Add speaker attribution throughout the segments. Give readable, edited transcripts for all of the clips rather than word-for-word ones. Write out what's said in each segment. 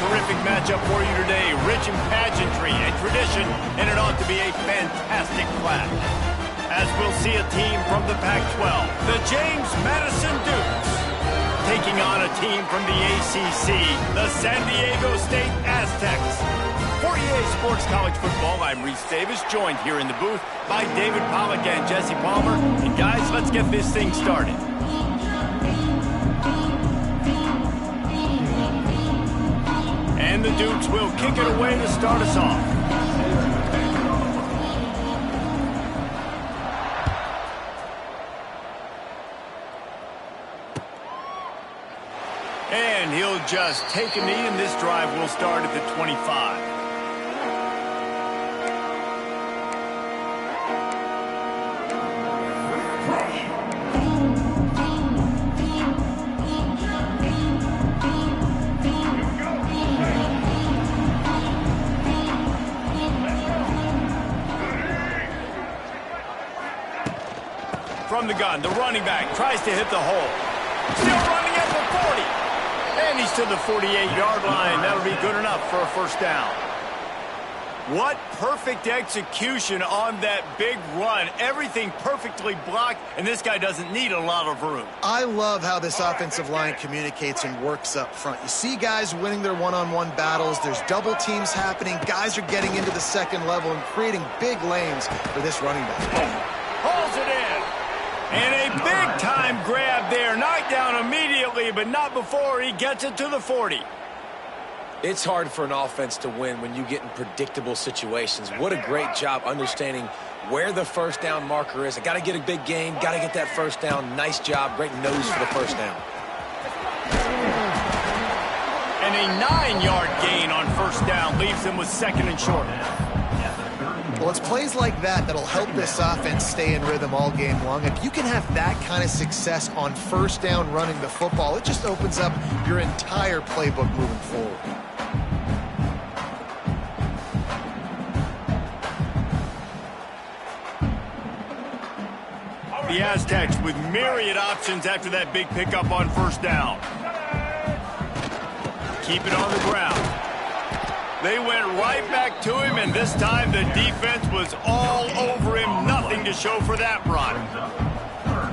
Speaker 1: terrific matchup for you today. Rich in pageantry and tradition, and it ought to be a fantastic clash. As we'll see a team from the Pac-12, the James Madison Dukes, taking on a team from the ACC, the San Diego State Aztecs. For EA Sports College Football, I'm Reese Davis, joined here in the booth by David Pollack and Jesse Palmer. And guys, let's get this thing started. And the Dukes will kick it away to start us off. And he'll just take a knee, and this drive will start at the 25. From the gun, the running back tries to hit the hole. Still running at the 40. And he's to the 48-yard line. That'll be good enough for a first down. What perfect execution on that big run. Everything perfectly blocked, and this guy doesn't need a lot of room.
Speaker 2: I love how this offensive line communicates and works up front. You see guys winning their one-on-one battles. There's double teams happening. Guys are getting into the second level and creating big lanes for this running back.
Speaker 1: Pulls it in. And a big-time grab there. Knocked down immediately, but not before he gets it to the 40.
Speaker 3: It's hard for an offense to win when you get in predictable situations. What a great job understanding where the first down marker is. I got to get a big gain, got to get that first down. Nice job, great nose for the first down.
Speaker 1: And a 9-yard gain on first down leaves him with second and short.
Speaker 2: Well, it's plays like that that'll help this offense stay in rhythm all game long. If you can have that kind of success on first down running the football, it just opens up your entire playbook moving forward.
Speaker 1: The Aztecs with myriad options after that big pickup on first down. Keep it on the ground. They went right back to him, and this time the defense was all over him. Nothing to show for that run.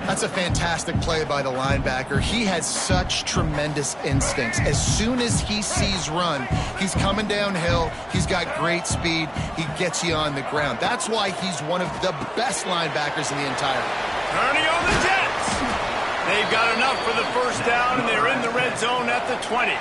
Speaker 2: That's a fantastic play by the linebacker. He has such tremendous instincts. As soon as he sees run, he's coming downhill. He's got great speed. He gets you on the ground. That's why he's one of the best linebackers in the entire league.
Speaker 1: Turning on the Jets. They've got enough for the first down, and they're in the red zone at the 20.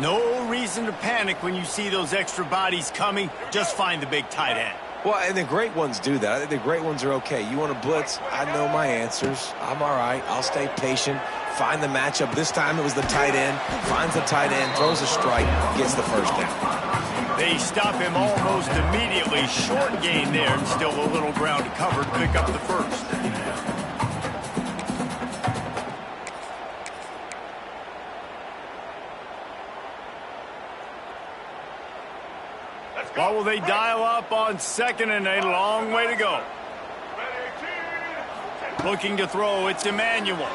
Speaker 1: No reason to panic when you see those extra bodies coming. Just find the big tight end.
Speaker 3: Well, and the great ones do that. I think the great ones are okay. You want to blitz? I know my answers. I'm all right. I'll stay patient. Find the matchup. This time it was the tight end. Finds the tight end, throws a strike, gets the first down.
Speaker 1: They stop him almost immediately. Short gain there, and still a little ground to cover to pick up the first. What will they dial up on second, and a long way to go? Looking to throw, it's Emmanuel.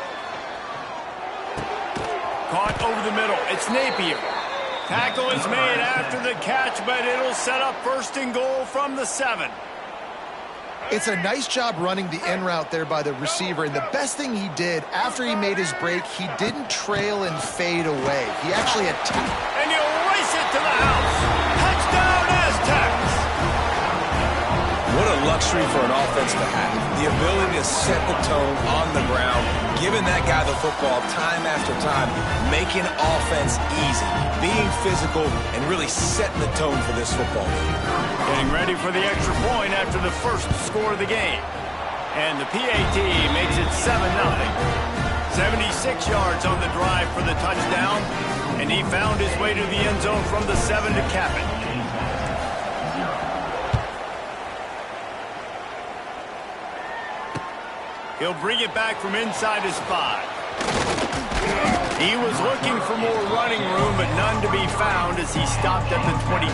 Speaker 1: Caught over the middle, it's Napier. Tackle is made after the catch, but it'll set up first and goal from the 7.
Speaker 2: It's a nice job running the in route there by the receiver, and the best thing he did after he made his break, he didn't trail and fade away. He actually attacked.
Speaker 1: And he'll race it to the house. Touchdown, Aztecs!
Speaker 3: What a luxury for an offense to have. The ability to set the tone on the ground, giving that guy the football time after time, making offense easy, being physical, and really setting the tone for this football game.
Speaker 1: Getting ready for the extra point after the first score of the game. And the PAT makes it 7-0. 76 yards on the drive for the touchdown, and he found his way to the end zone from the 7 to cap it. He'll bring it back from inside his 5. He was looking for more running room, but none to be found as he stopped at the 23.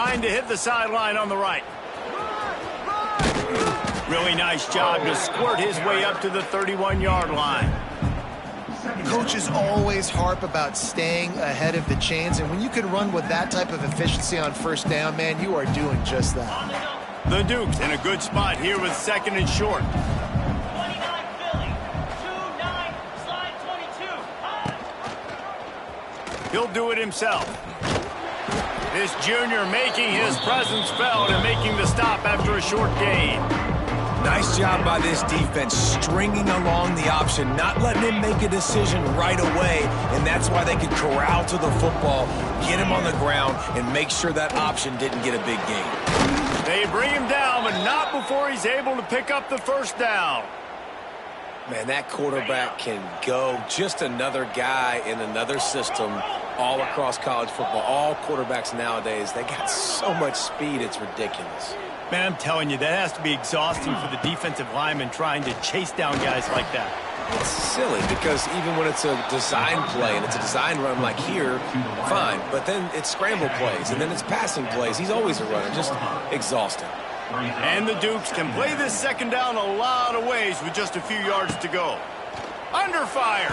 Speaker 1: trying to hit the sideline on the right. Really nice job to squirt his way up to the 31-yard line.
Speaker 2: Coaches always harp about staying ahead of the chains, and when you can run with that type of efficiency on first down, man, you are doing just that.
Speaker 1: The Dukes in a good spot here with 2nd and short.
Speaker 4: 29 Philly, 2-9, slide 22.
Speaker 1: He'll do it himself. This junior making his presence felt and making the stop after a short gain.
Speaker 3: Nice job by this defense, stringing along the option, not letting him make a decision right away, and that's why they could corral to the football, get him on the ground, and make sure that option didn't get a big gain.
Speaker 1: They bring him down, but not before he's able to pick up the first down.
Speaker 3: Man, that quarterback can go. Just another guy in another system all across college football. All quarterbacks nowadays, they got so much speed, it's ridiculous.
Speaker 1: Man, I'm telling you, that has to be exhausting for the defensive lineman trying to chase down guys like that.
Speaker 3: It's silly because even when it's a design play and it's a design run like here, fine. But then it's scramble plays and then it's passing plays. He's always a runner, just exhausting.
Speaker 1: And the Dukes can play this 2nd down a lot of ways with just a few yards to go. Under fire.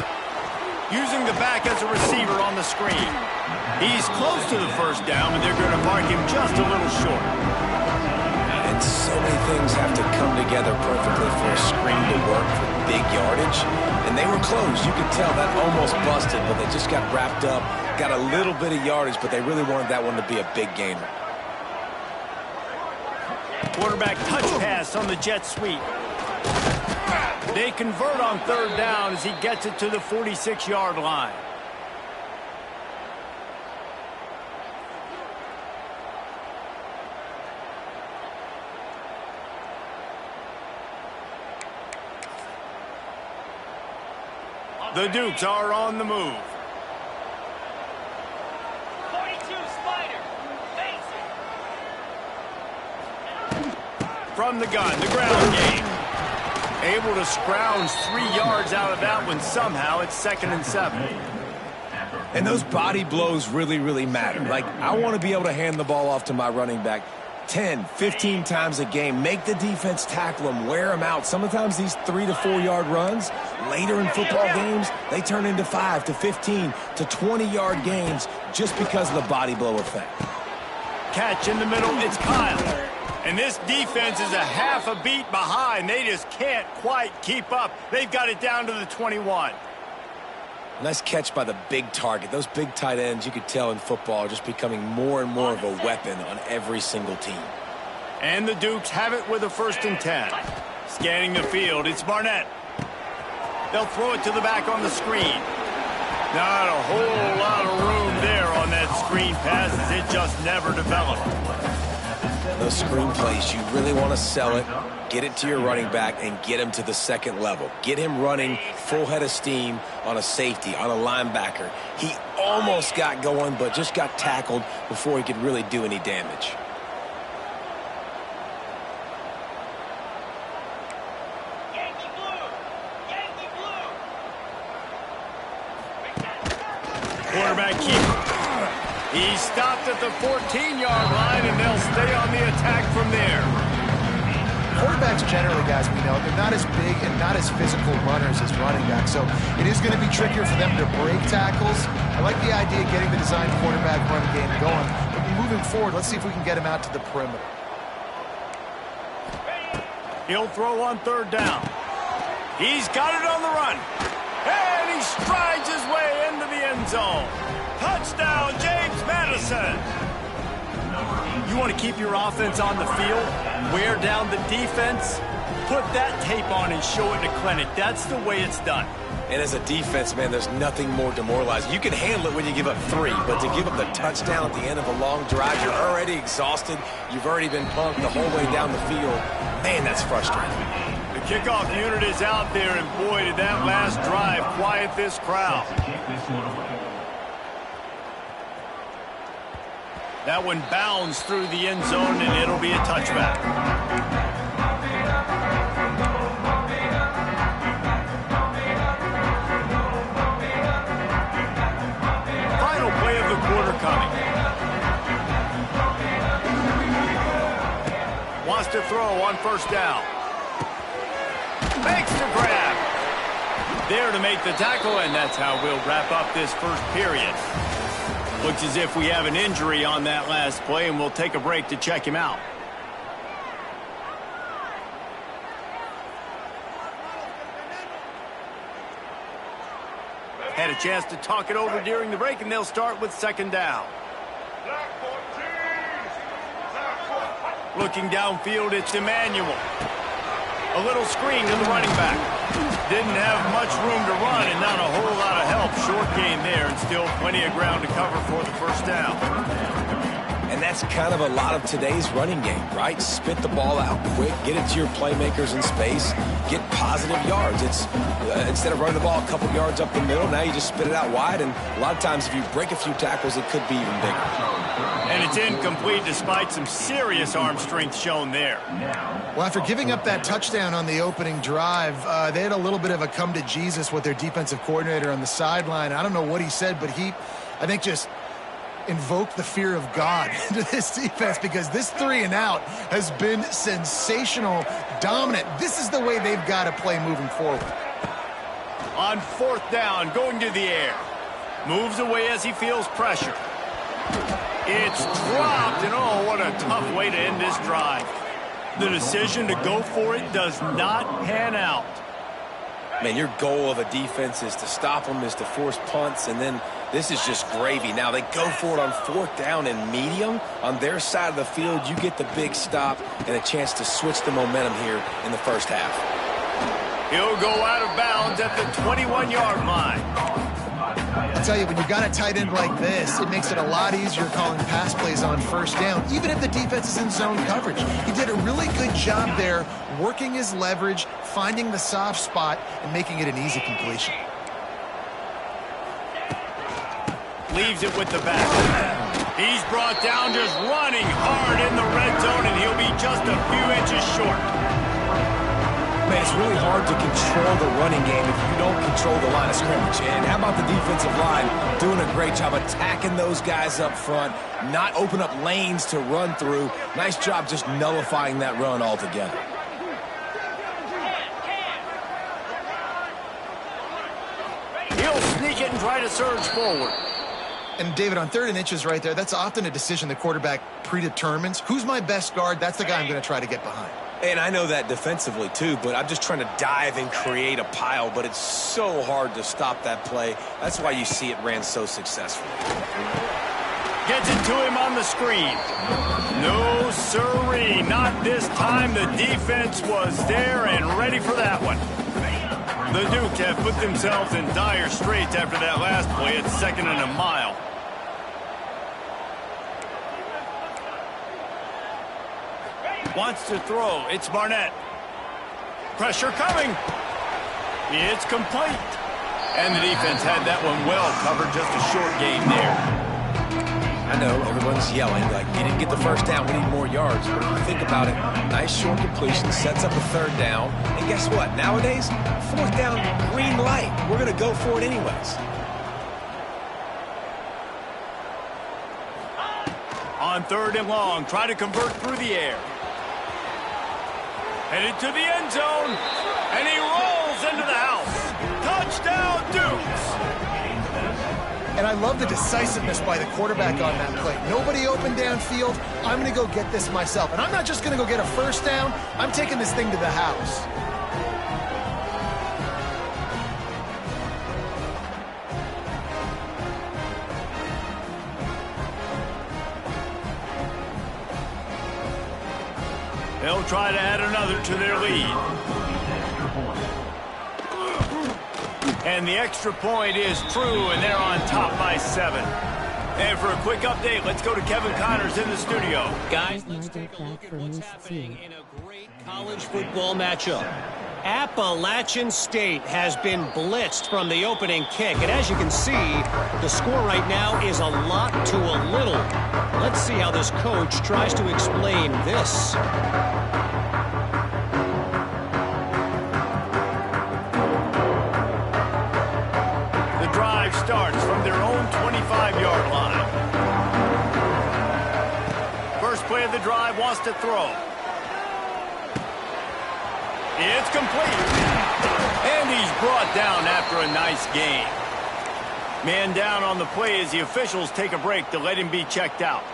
Speaker 1: Using the back as a receiver on the screen. He's close to the first down, but they're going to mark him just a little short.
Speaker 3: And so many things have to come together perfectly for a screen to work for big yardage. And they were close. You could tell that almost busted, but they just got wrapped up, got a little bit of yardage, but they really wanted that one to be a big gainer.
Speaker 1: Quarterback touch pass on the jet sweep. They convert on 3rd down as he gets it to the 46-yard line. The Dukes are on the move.
Speaker 4: 42 Spider, face it.
Speaker 1: From the gun, the ground game. Able to scrounge 3 yards out of that one somehow. It's 2nd and 7.
Speaker 3: And those body blows really, really matter. Like, I want to be able to hand the ball off to my running back 10, 15 times a game. Make the defense tackle them, wear them out. Sometimes these 3 to 4 yard runs, later in football games, they turn into 5 to 15 to 20-yard gains just because of the body blow effect.
Speaker 1: Catch in the middle, it's Kyle. And this defense is a half a beat behind. They just can't quite keep up. They've got it down to the 21.
Speaker 3: Nice catch by the big target. Those big tight ends, you could tell in football, are just becoming more and more of a weapon on every single team.
Speaker 1: And the Dukes have it with a 1st and 10. Scanning the field, it's Barnett. They'll throw it to the back on the screen. Not a whole lot of room there on that screen pass as it just never developed.
Speaker 3: Those screen plays, you really want to sell it, get it to your running back, and get him to the 2nd level. Get him running full head of steam on a safety, on a linebacker. He almost got going, but just got tackled before he could really do any damage.
Speaker 4: Yankee blue, Yankee blue.
Speaker 1: Quarterback keeper. He stopped at the 14-yard line, and they'll stay on the attack from there.
Speaker 2: Quarterbacks generally, guys, we know, they're not as big and not as physical runners as running backs, so it is going to be trickier for them to break tackles. I like the idea of getting the designed quarterback run game going. But moving forward, let's see if we can get him out to the perimeter.
Speaker 1: He'll throw on 3rd down. He's got it on the run. And he strides his way into the end zone. Touchdown, James Madison. You want to keep your offense on the field, wear down the defense, put that tape on and show it in a clinic. That's the way it's done.
Speaker 3: And as a defense, man, there's nothing more demoralizing. You can handle it when you give up 3, but to give up the touchdown at the end of a long drive, you're already exhausted. You've already been punked the whole way down the field. Man, that's frustrating.
Speaker 1: The kickoff unit is out there, and boy, did that last drive quiet this crowd. That one bounds through the end zone, and it'll be a touchback. Final play of the quarter coming. Wants to throw on first down. Makes the grab. There to make the tackle, and that's how we'll wrap up this first period. Looks as if we have an injury on that last play, and we'll take a break to check him out. Had a chance to talk it over during the break, and they'll start with second down. Looking downfield, it's Emmanuel. A little screen to the running back. Didn't have much room to run and not a whole lot of help. Short gain there and still plenty of ground to cover for the first down.
Speaker 3: And that's kind of a lot of today's running game, right? Spit the ball out quick, get it to your playmakers in space, get positive yards. It's instead of running the ball a couple yards up the middle, now you just spit it out wide, and a lot of times if you break a few tackles, it could be even bigger.
Speaker 1: And it's incomplete despite some serious arm strength shown there.
Speaker 2: Well, after giving up that touchdown on the opening drive, they had a little bit of a come to Jesus with their defensive coordinator on the sideline. I don't know what he said, but I think, just invoked the fear of God into this defense, because this 3-and-out has been sensational, dominant. This is the way they've got to play moving forward.
Speaker 1: On fourth down, going to the air. Moves away as he feels pressure. It's dropped, and oh, what a tough way to end this drive. The decision to go for it does not pan out.
Speaker 3: Man, your goal of a defense is to stop them, is to force punts, and then this is just gravy. Now they go for it on fourth down and medium. On their side of the field, you get the big stop and a chance to switch the momentum here in the first half.
Speaker 1: He'll go out of bounds at the 21-yard line.
Speaker 2: I tell you, when you got a tight end like this, it makes it a lot easier calling pass plays on first down, even if the defense is in zone coverage. He did a really good job there, working his leverage, finding the soft spot, and making it an easy completion.
Speaker 1: Leaves it with the back. He's brought down just running hard in the red zone, and he'll be just a few inches short.
Speaker 3: Man, it's really hard to control the running game if you don't control the line of scrimmage. And how about the defensive line doing a great job attacking those guys up front, not open up lanes to run through. Nice job just nullifying that run altogether.
Speaker 1: He'll sneak it and try to surge forward.
Speaker 2: And, David, on 3rd and inches right there, that's often a decision the quarterback predetermines. Who's my best guard? That's the guy I'm going to try to get behind.
Speaker 3: And I know that defensively, too, but I'm just trying to dive and create a pile, but it's so hard to stop that play. That's why you see it ran so successfully.
Speaker 1: Gets it to him on the screen. No siree, not this time. The defense was there and ready for that one. The Dukes have put themselves in dire straits after that last play. It's 2nd and a mile. Wants to throw. It's Barnett. Pressure coming. It's complete. And the defense had that one well covered. Just a short gain there.
Speaker 3: I know everyone's yelling like, you didn't get the first down, we need more yards. But if you think about it, nice short completion, sets up a 3rd down. And guess what? Nowadays, 4th down, green light. We're going to go for it anyways.
Speaker 1: On 3rd and long, try to convert through the air. Headed to the end zone, and he rolls into the house. Touchdown, Dukes!
Speaker 2: And I love the decisiveness by the quarterback on that play. Nobody open downfield. I'm going to go get this myself. And I'm not just going to go get a first down. I'm taking this thing to the house.
Speaker 1: They'll try to add another to their lead. And the extra point is true, and they're on top by 7. And for a quick update, let's go to Kevin Connors in the studio.
Speaker 5: Guys, let's take a look at what's happening in a great college football matchup. Appalachian State has been blitzed from the opening kick. And as you can see, the score right now is a lot to a little. Let's see how this coach tries to explain this.
Speaker 1: Starts from their own 25-yard line. First play of the drive, wants to throw. It's complete. And he's brought down after a nice gain. Man down on the play as the officials take a break to let him be checked out.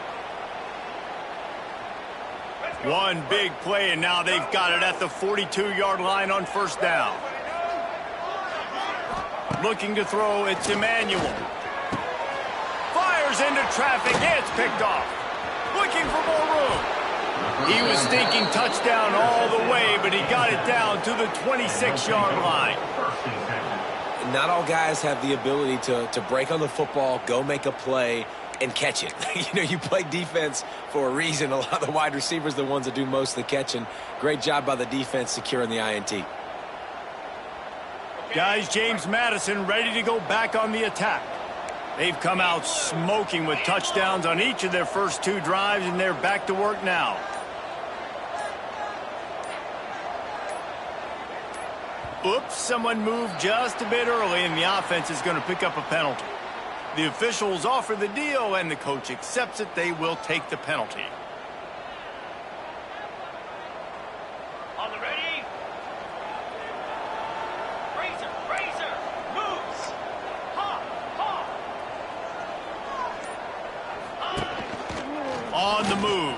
Speaker 1: One big play, and now they've got it at the 42-yard line on first down. Looking to throw, it's Emmanuel. Fires into traffic, it's picked off. Looking for more room. He was thinking touchdown all the way, but he got it down to the 26-yard line.
Speaker 3: Not all guys have the ability to break on the football, go make a play, and catch it. You play defense for a reason. A lot of the wide receivers are the ones that do most of the catching. Great job by the defense securing the INT.
Speaker 1: Guys, James Madison ready to go back on the attack. They've come out smoking with touchdowns on each of their first 2 drives, and they're back to work now. Oops, someone moved just a bit early, and the offense is going to pick up a penalty. The officials offer the deal, and the coach accepts it. They will take the penalty.
Speaker 4: On the ready. Razor, moves. Ha.
Speaker 1: On the move.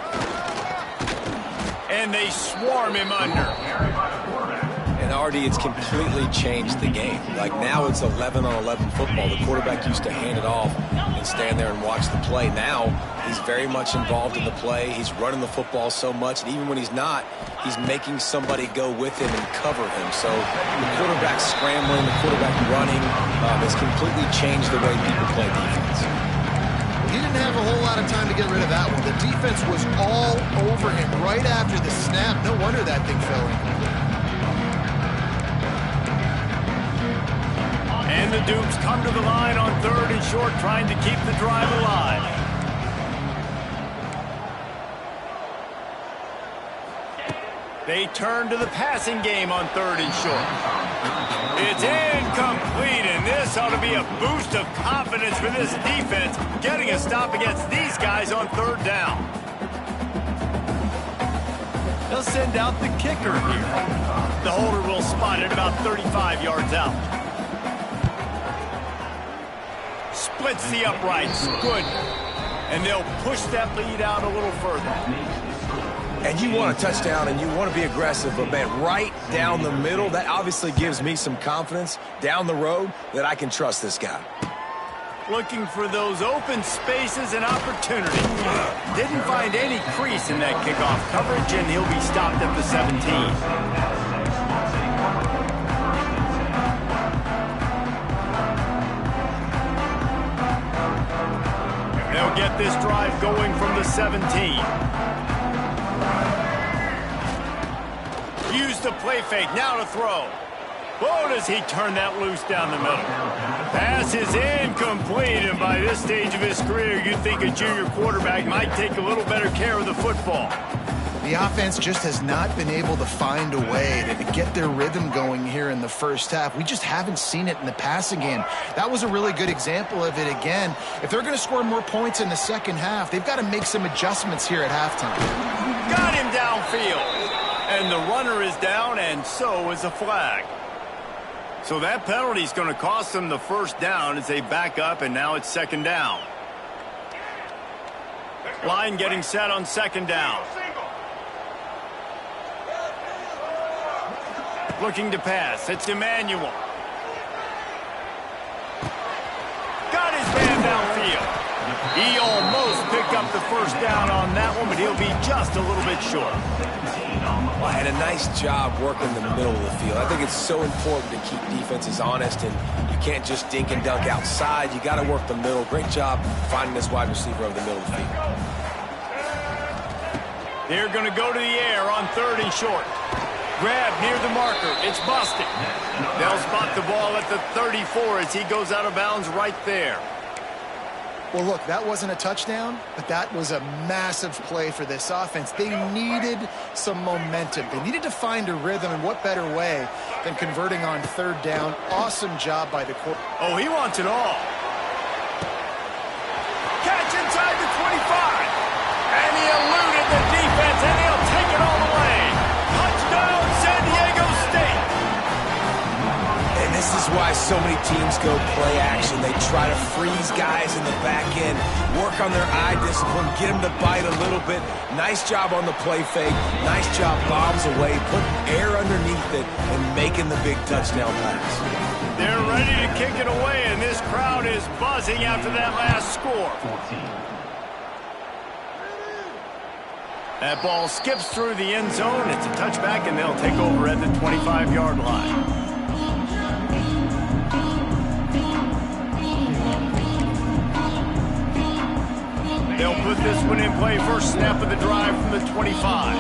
Speaker 1: And they swarm him under.
Speaker 3: And Artie, it's completely changed the game. Like now it's 11-on-11 football. The quarterback used to hand it off and stand there and watch the play. Now he's very much involved in the play. He's running the football so much, and even when he's not, he's making somebody go with him and cover him. So the quarterback scrambling, the quarterback running has completely changed the way people play defense.
Speaker 2: He didn't have a whole lot of time to get rid of that one. The defense was all over him right after the snap. No wonder that thing fell in.
Speaker 1: And the Dukes come to the line on 3rd and short, trying to keep the drive alive. They turn to the passing game on 3rd and short. It's incomplete, and this ought to be a boost of confidence for this defense, getting a stop against these guys on 3rd down. They'll send out the kicker here. The holder will spot it about 35 yards out. Splits the uprights. Good. And they'll push that lead out a little further.
Speaker 3: And you want a touchdown and you want to be aggressive, but man, right down the middle, that obviously gives me some confidence down the road that I can trust this guy.
Speaker 1: Looking for those open spaces and opportunity. Didn't find any crease in that kickoff coverage, and he'll be stopped at the 17. They'll get this drive going from the 17. Use the play fake, now to throw. Whoa, does he turn that loose down the middle. Pass is incomplete, and by this stage of his career, you'd think a junior quarterback might take a little better care of the football.
Speaker 2: The offense just has not been able to find a way to get their rhythm going here in the first half. We just haven't seen it in the passing game. That was a really good example of it again. If they're going to score more points in the second half, they've got to make some adjustments here at halftime.
Speaker 1: Got him downfield. And the runner is down, and so is a flag. So that penalty is going to cost them the first down as they back up, and now it's 2nd down. Line getting set on 2nd down. Looking to pass. It's Emmanuel. Got his man downfield. He almost picked up the first down on that one, but he'll be just a little bit short.
Speaker 3: Well, and a nice job working the middle of the field. I think it's so important to keep defenses honest, and you can't just dink and dunk outside. You got to work the middle. Great job finding this wide receiver over the middle of the field.
Speaker 1: They're going to go to the air on 3rd and short. Grab near the marker. It's busted. They'll spot the ball at the 34 as he goes out of bounds right there.
Speaker 2: Well, look, that wasn't a touchdown, but that was a massive play for this offense. They needed some momentum. They needed to find a rhythm, and what better way than converting on 3rd down. Awesome job by the quarterback.
Speaker 1: Oh, he wants it all. Catch inside the 25. And he eluded the defense, and he'll take it all the way. Touchdown, San Diego
Speaker 3: why so many teams go play action. They try to freeze guys in the back end, work on their eye discipline, get them to bite a little bit. Nice job on the play fake. Nice job bombs away, putting air underneath it, and making the big touchdown pass.
Speaker 1: They're ready to kick it away, and this crowd is buzzing after that last score. That ball skips through the end zone. It's a touchback, and they'll take over at the 25-yard line. They'll put this one in play. First snap of the drive from the 25.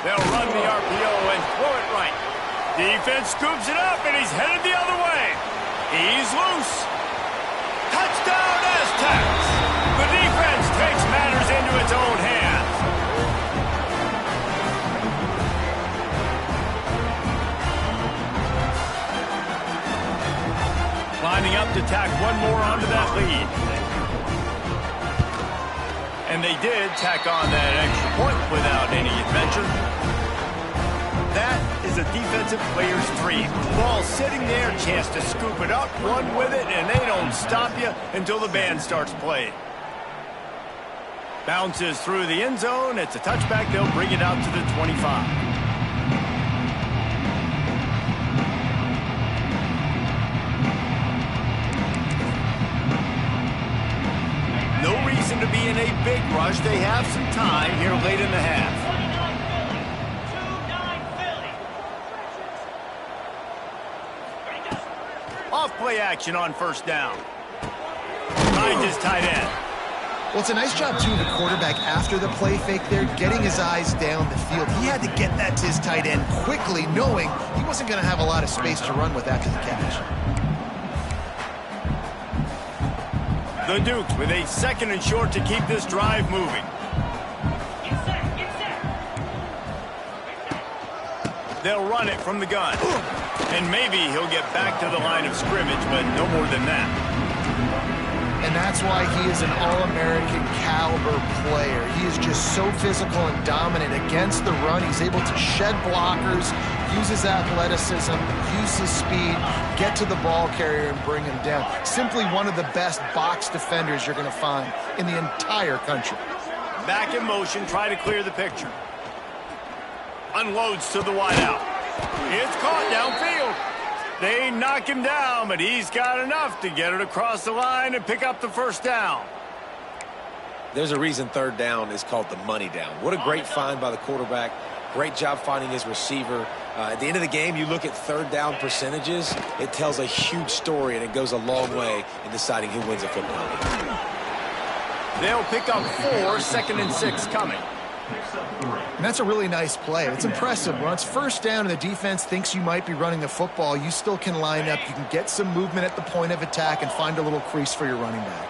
Speaker 1: They'll run the RPO and throw it right. Defense scoops it up, and he's headed the other way. He's loose. Touchdown, Aztecs! The defense takes matters into its own hands. Lining up to tack one more onto that lead. And they did tack on that extra point without any adventure. That is a defensive player's dream. Ball sitting there, chance to scoop it up, run with it, and they don't stop you until the band starts playing. Bounces through the end zone. It's a touchback. They'll bring it out to the 25. No reason to be in a big rush. They have some time here late in the half. Off play action on first down. Finds his tight end.
Speaker 2: Well, it's a nice job, too, the quarterback after the play fake there, getting his eyes down the field. He had to get that to his tight end quickly, knowing he wasn't going to have a lot of space to run with after the catch.
Speaker 1: The Dukes with a second and short to keep this drive moving.
Speaker 4: Get set, get set.
Speaker 1: They'll run it from the gun. And maybe he'll get back to the line of scrimmage, but no more than that.
Speaker 2: And that's why he is an All-American caliber player. He is just so physical and dominant against the run. He's able to shed blockers, use his athleticism, use his speed, get to the ball carrier and bring him down. Simply one of the best box defenders you're going to find in the entire country.
Speaker 1: Back in motion, try to clear the picture. Unloads to the wideout. It's caught downfield. They knock him down, but he's got enough to get it across the line and pick up the first down.
Speaker 3: There's a reason third down is called the money down. What a great find by the quarterback. Great job finding his receiver. At the end of the game, you look at third down percentages. It tells a huge story, and it goes a long way in deciding who wins a football game.
Speaker 1: They'll pick up 4, second and 6 coming.
Speaker 2: And that's a really nice play. It's impressive. When it's first down and the defense thinks you might be running the football, you still can line up. You can get some movement at the point of attack and find a little crease for your running back.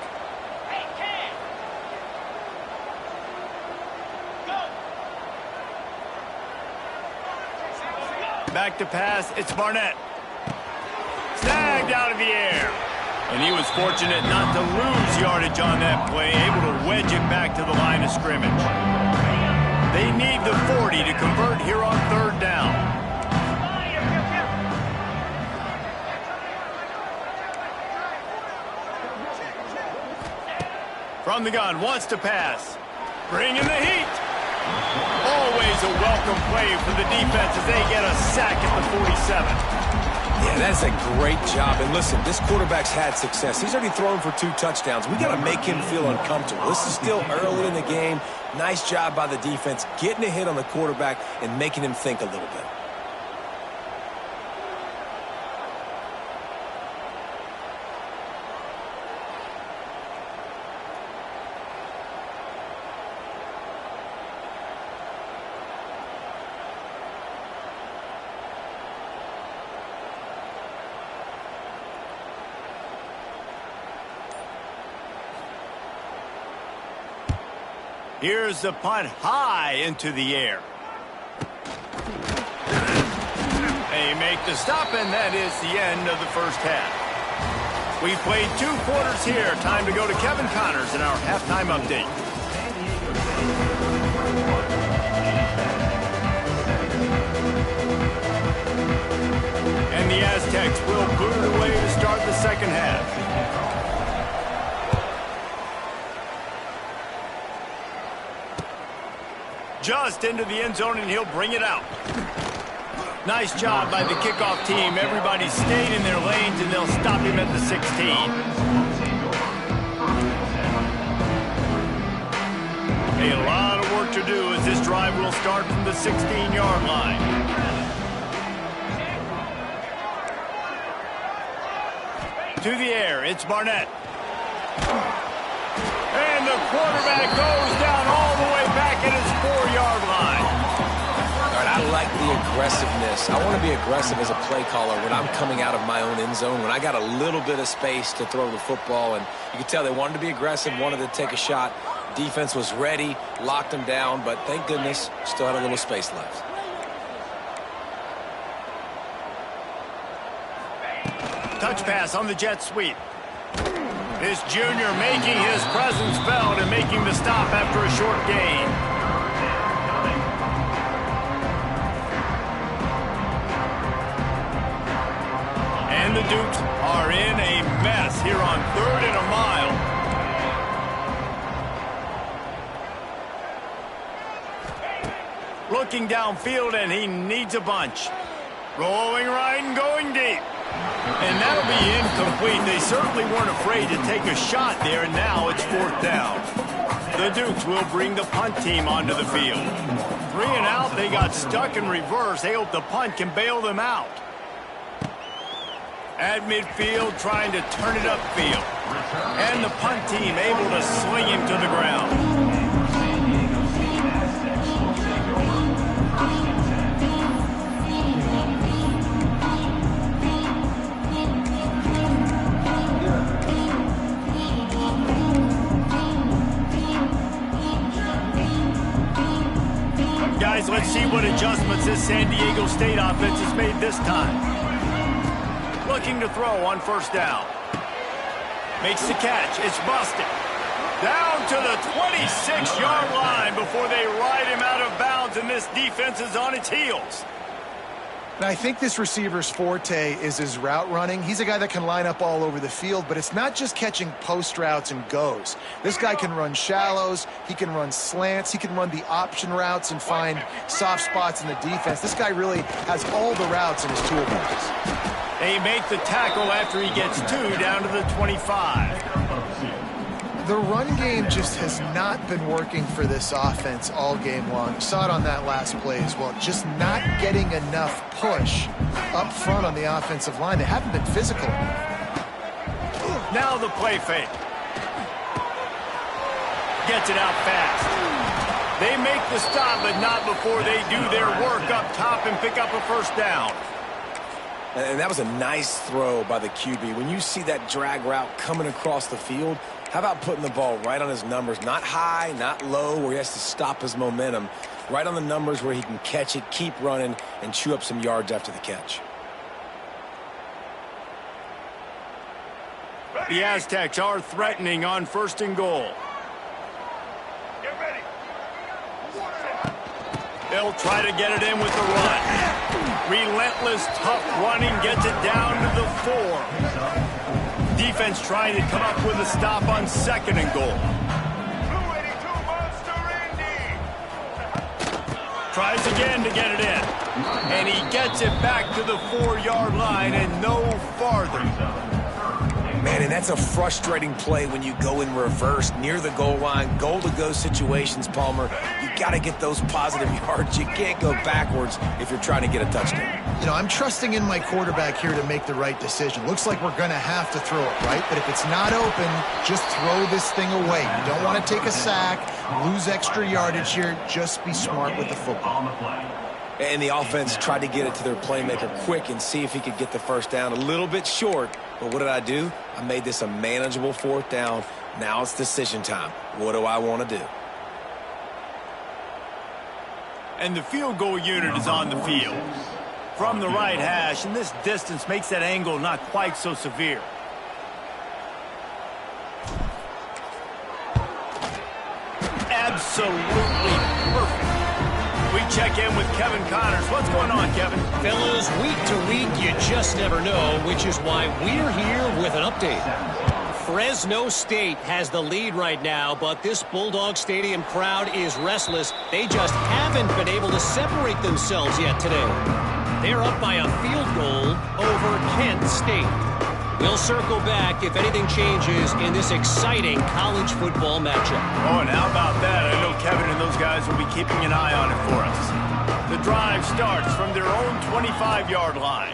Speaker 1: Back to pass. It's Barnett. Snagged out of the air. And he was fortunate not to lose yardage on that play, able to wedge it back to the line of scrimmage. They need the 40 to convert here on third down. From the gun, wants to pass. Bringing the heat. Always a welcome play for the defense as they get a sack at the 47.
Speaker 3: Yeah, that's a great job. And listen, this quarterback's had success. He's already thrown for 2 touchdowns. We got to make him feel uncomfortable. This is still early in the game. Nice job by the defense, getting a hit on the quarterback and making him think a little bit.
Speaker 1: Here's the punt high into the air. They make the stop, and that is the end of the first half. We played 2 quarters here. Time to go to Kevin Connors in our halftime update. And the Aztecs will boot it away to start the second half. Just into the end zone, and he'll bring it out. Nice job by the kickoff team. Everybody stayed in their lanes, and they'll stop him at the 16. A lot of work to do as this drive will start from the 16-yard line. To the air, it's Barnett. And the quarterback goes down all the way back at his 4-yard line.
Speaker 3: All right, I like the aggressiveness. I want to be aggressive as a play caller when I'm coming out of my own end zone, when I got a little bit of space to throw the football. And you can tell they wanted to be aggressive, wanted to take a shot. Defense was ready, locked them down, but thank goodness, still had a little space left.
Speaker 1: Touch pass on the jet sweep. This junior making his presence felt and making the stop after a short gain. And the Dukes are in a mess here on 3rd and a mile. Looking downfield, and he needs a bunch. Rolling right and going deep. And that'll be incomplete. They certainly weren't afraid to take a shot there, and now it's 4th down. The Dukes will bring the punt team onto the field. 3 and out, they got stuck in reverse. They hope the punt can bail them out. At midfield, trying to turn it upfield. And the punt team able to sling him to the ground. Guys, let's see what adjustments this San Diego State offense has made this time. Looking to throw on 1st down. Makes the catch. It's busted. Down to the 26-yard line before they ride him out of bounds, and this defense is on its heels.
Speaker 2: And I think this receiver's forte is his route running. He's a guy that can line up all over the field, but it's not just catching post routes and goes. This guy can run shallows, he can run slants, he can run the option routes and find soft spots in the defense. This guy really has all the routes in his toolbox.
Speaker 1: They make the tackle after he gets 2 down to the 25.
Speaker 2: The run game just has not been working for this offense all game long. You saw it on that last play as well. Just not getting enough push up front on the offensive line. They haven't been physical enough.
Speaker 1: Now the play fake. Gets it out fast. They make the stop, but not before they do their work up top and pick up a 1st down.
Speaker 3: And that was a nice throw by the QB. When you see that drag route coming across the field, how about putting the ball right on his numbers? Not high, not low, where he has to stop his momentum. Right on the numbers where he can catch it, keep running, and chew up some yards after the catch.
Speaker 1: The Aztecs are threatening on 1st and goal.
Speaker 4: Get ready.
Speaker 1: They'll try to get it in with the run. Relentless, tough running gets it down to the 4. Defense trying to come up with a stop on 2nd and goal.
Speaker 4: 282 Monster Indy.
Speaker 1: Tries again to get it in. And he gets it back to the 4-yard line and no farther.
Speaker 3: Man, and that's a frustrating play when you go in reverse near the goal line, goal-to-go situations, Palmer. You got to get those positive yards. You can't go backwards if you're trying to get a touchdown.
Speaker 2: You know, I'm trusting in my quarterback here to make the right decision. Looks like we're going to have to throw it, right? But if it's not open, just throw this thing away. You don't want to take a sack, lose extra yardage here. Just be smart with the football.
Speaker 3: And the offense tried to get it to their playmaker quick and see if he could get the 1st down. A little bit short, but what did I do? I made this a manageable 4th down. Now it's decision time. What do I want to do?
Speaker 1: And the field goal unit is on the field. From the right hash, and this distance makes that angle not quite so severe. absolutely perfect. We check in with Kevin Connors. What's going on, Kevin?
Speaker 5: Fellas, week to week, you just never know, which is why we're here with an update. Fresno State has the lead right now, but this Bulldog Stadium crowd is restless. They just haven't been able to separate themselves yet today. They're up by a field goal over Kent State. We'll circle back if anything changes in this exciting college football matchup.
Speaker 1: Oh, and how about that? I know Kevin and those guys will be keeping an eye on it for us. The drive starts from their own 25-yard line.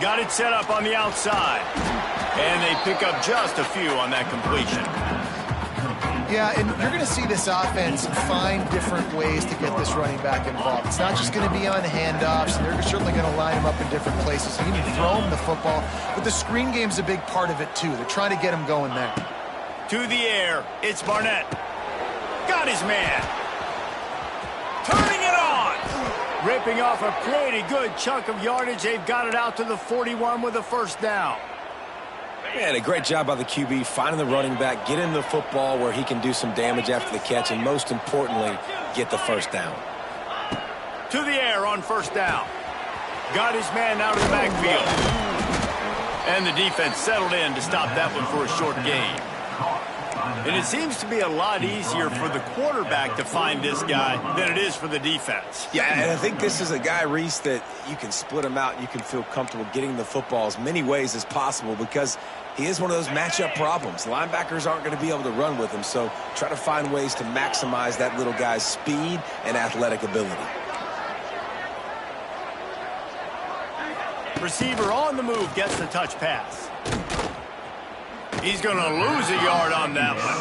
Speaker 1: Got it set up on the outside. And they pick up just a few on that completion.
Speaker 2: Yeah, and you're going to see this offense find different ways to get this running back involved. It's not just going to be on handoffs. They're certainly going to line him up in different places. You need to throw him the football. But the screen game's a big part of it, too. They're trying to get him going there.
Speaker 1: To the air, it's Barnett. Got his man. Turning it on. Ripping off a pretty good chunk of yardage. They've got it out to the 41 with a first down.
Speaker 3: Man, a great job by the QB, finding the running back, get him the football where he can do some damage after the catch, and most importantly, get the first down.
Speaker 1: To the air on first down. Got his man out of the backfield. And the defense settled in to stop that one for a short gain. And it seems to be a lot easier for the quarterback to find this guy than it is for the defense.
Speaker 3: Yeah, and I think this is a guy, Reese, that you can split him out. You can feel comfortable getting the football as many ways as possible because he is one of those matchup problems. Linebackers aren't going to be able to run with him, so try to find ways to maximize that little guy's speed and athletic ability.
Speaker 1: Receiver on the move gets the touch pass. He's going to lose a yard on that one.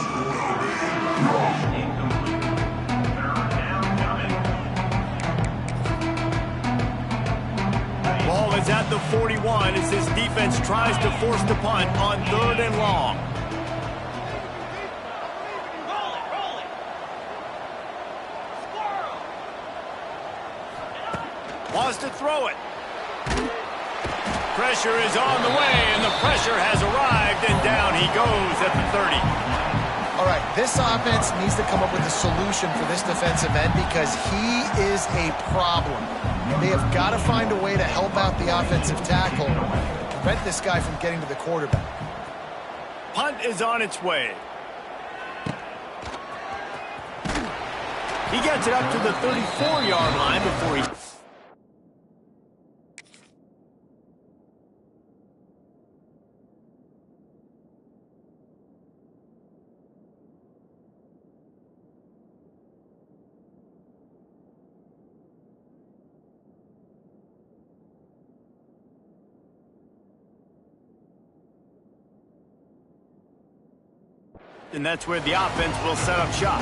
Speaker 1: Ball is at the 41 as this defense tries to force the punt on 3rd and long. Wants to throw it. Pressure is on the way, and the pressure has arrived, and down he goes at the 30.
Speaker 2: All right, this offense needs to come up with a solution for this defensive end because he is a problem. They have got to find a way to help out the offensive tackle, prevent this guy from getting to the quarterback.
Speaker 1: Punt is on its way. He gets it up to the 34-yard line before he... And that's where the offense will set up shop.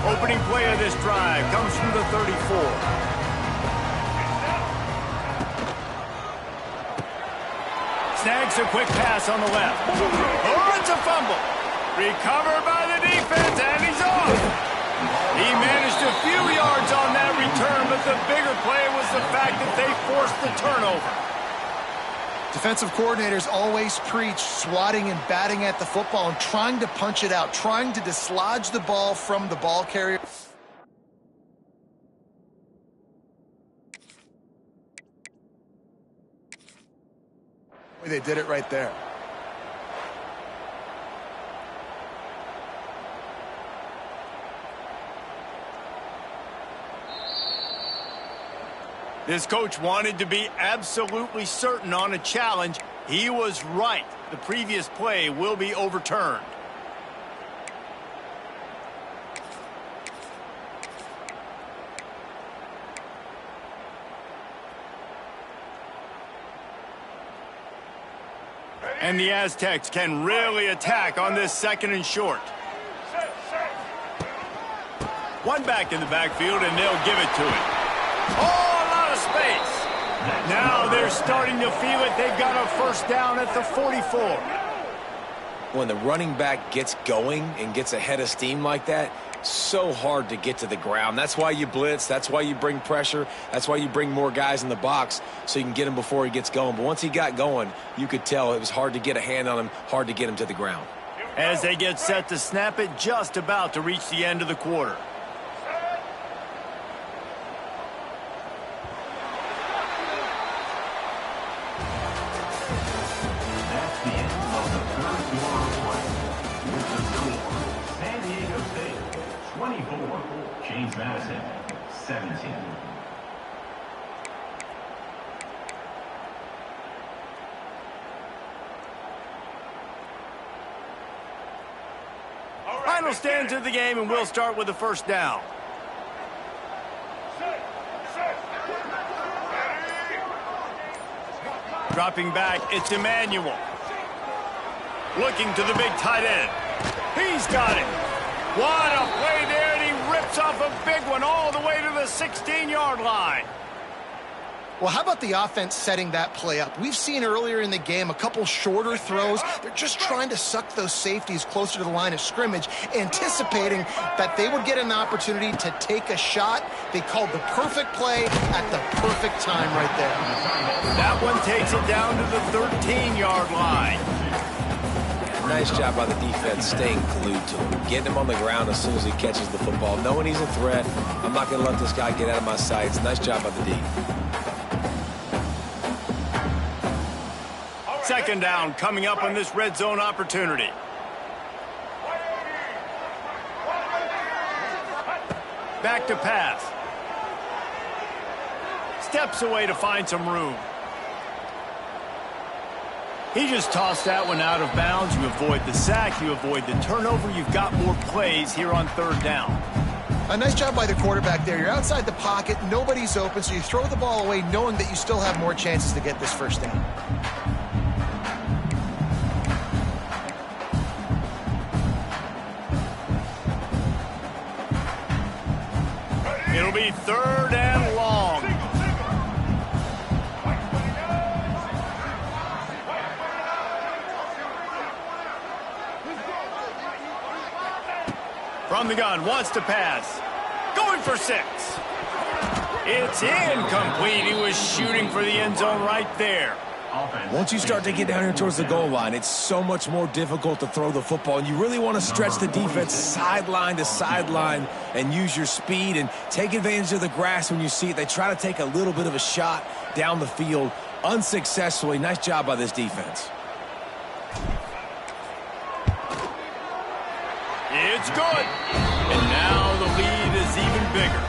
Speaker 1: Opening play of this drive comes from the 34. Snags a quick pass on the left. Oh, it's a fumble. Recovered by the defense, and he's off. He managed a few yards on that return, but the bigger play was the fact that they forced the turnover.
Speaker 2: Defensive coordinators always preach swatting and batting at the football and trying to punch it out, trying to dislodge the ball from the ball carrier. They did it right there.
Speaker 1: This coach wanted to be absolutely certain on a challenge. He was right. The previous play will be overturned. And the Aztecs can really attack on this 2nd and short. One back in the backfield, and they'll give it to it. Oh! Space. Now they're starting to feel it. They've got a first down at the 44.
Speaker 3: When the running back gets going and gets ahead of steam like that, so hard to get to the ground. That's why you blitz. That's why you bring pressure. That's why you bring more guys in the box so you can get him before he gets going. But once he got going, you could tell it was hard to get a hand on him, hard to get him to the ground.
Speaker 1: As they get set to snap it, just about to reach the end of the quarter.
Speaker 6: That's the end of the third quarter of play. With the score, San Diego State 24, James Madison 17.
Speaker 1: Final stands of the game, and we'll start with the first down. Dropping back, it's Emmanuel. Looking to the big tight end. He's got it. What a play there, and he rips off a big one all the way to the 16-yard line.
Speaker 2: Well, how about the offense setting that play up? We've seen earlier in the game a couple shorter throws. They're just trying to suck those safeties closer to the line of scrimmage, anticipating that they would get an opportunity to take a shot. They called the perfect play at the perfect time right there.
Speaker 1: That one takes it down to the 13-yard line.
Speaker 3: Nice job by the defense staying glued to him, getting him on the ground as soon as he catches the football, knowing he's a threat. I'm not going to let this guy get out of my sights. Nice job by the D.
Speaker 1: Second down coming up on this red zone opportunity. Back to pass. Steps away to find some room. He just tossed that one out of bounds. You avoid the sack, you avoid the turnover. You've got more plays here on third down.
Speaker 2: A nice job by the quarterback there. You're outside the pocket, nobody's open, so you throw the ball away knowing that you still have more chances to get this first down.
Speaker 1: It'll be third and long. From the gun, wants to pass. Going for 6. It's incomplete. He was shooting for the end zone right there.
Speaker 3: Once you start to get down here towards the goal line, it's so much more difficult to throw the football, and you really want to stretch the defense sideline to sideline and use your speed and take advantage of the grass when you see it. They try to take a little bit of a shot down the field unsuccessfully. Nice job by this defense.
Speaker 1: It's good. And now the lead is even bigger.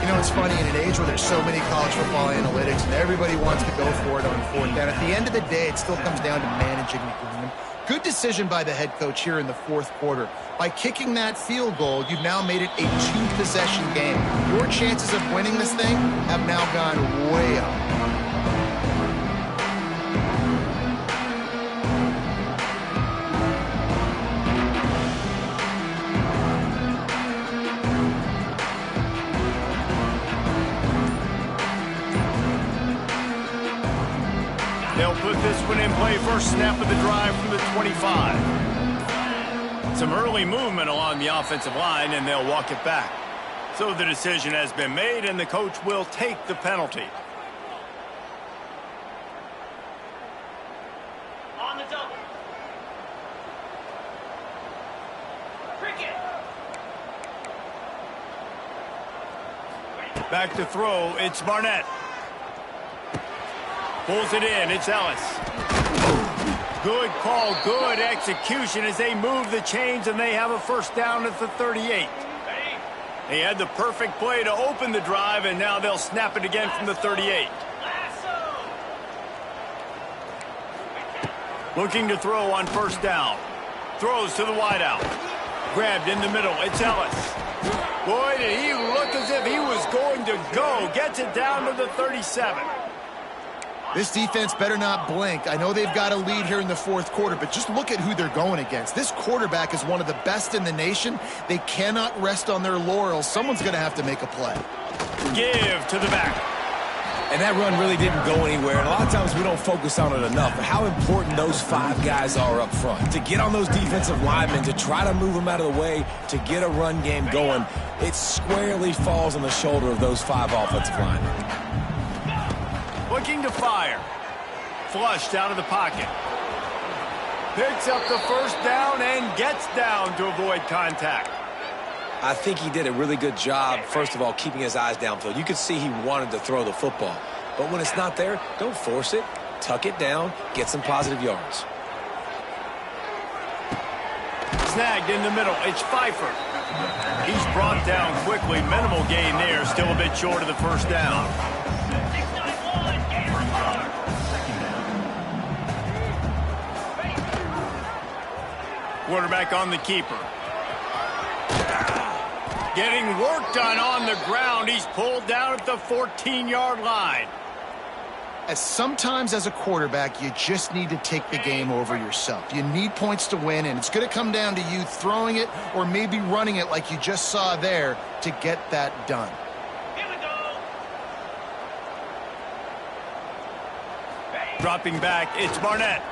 Speaker 2: You know, it's funny, in an age where there's so many college football analytics and everybody wants to go for it on fourth down, at the end of the day, it still comes down to managing the game. Good decision by the head coach here in the fourth quarter. By kicking that field goal, you've now made it a 2-possession game. Your chances of winning this thing have now gone way up.
Speaker 1: They'll put this one in play first snap of the drive from the 25. Some early movement along the offensive line, and they'll walk it back. So the decision has been made, and the coach will take the penalty.
Speaker 5: On the double. Cricket.
Speaker 1: Back to throw, it's Barnett. Pulls it in, it's Ellis. Good call, good execution as they move the chains, and they have a first down at the 38. They had the perfect play to open the drive, and now they'll snap it again from the 38. Looking to throw on first down. Throws to the wideout. Grabbed in the middle, it's Ellis. Boy, did he look as if he was going to go. Gets it down to the 37.
Speaker 2: This defense better not blink. I know they've got a lead here in the fourth quarter, but just look at who they're going against. This quarterback is one of the best in the nation. They cannot rest on their laurels. Someone's going to have to make a play.
Speaker 1: Give to the back.
Speaker 3: And that run really didn't go anywhere. And a lot of times we don't focus on it enough. But how important those 5 guys are up front. To get on those defensive linemen, to try to move them out of the way, to get a run game going, it squarely falls on the shoulder of those 5 offensive linemen.
Speaker 1: Looking to fire. Flushed out of the pocket. Picks up the first down and gets down to avoid contact.
Speaker 3: I think he did a really good job, first of all, keeping his eyes downfield. You could see he wanted to throw the football. But when it's not there, don't force it. Tuck it down. Get some positive yards.
Speaker 1: Snagged in the middle. It's Pfeiffer. He's brought down quickly. Minimal gain there. Still a bit short of the first down. Quarterback on the keeper. Getting work done on the ground. He's pulled down at the 14-yard line.
Speaker 2: Sometimes as a quarterback, you just need to take the game over yourself. You need points to win, and it's going to come down to you throwing it or maybe running it like you just saw there to get that done.
Speaker 4: Here we go.
Speaker 1: Dropping back, it's Barnett.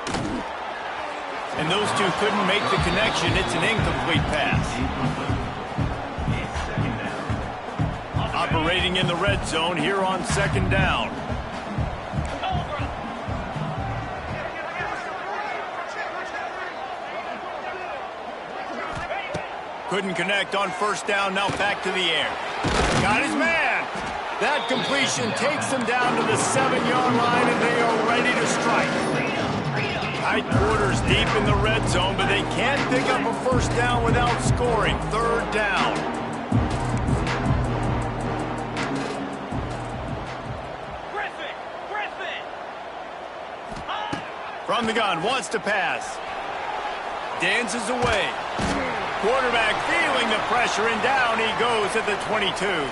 Speaker 1: And those two couldn't make the connection. It's an incomplete pass. Operating in the red zone here on second down. Couldn't connect on first down. Now back to the air. Got his man. That completion takes him down to the 7-yard line, and they are ready to strike. Tight quarters deep in the red zone, but they can't pick up a first down without scoring. Third down. From the gun, wants to pass. Dances away. Quarterback feeling the pressure, and down he goes at the 22.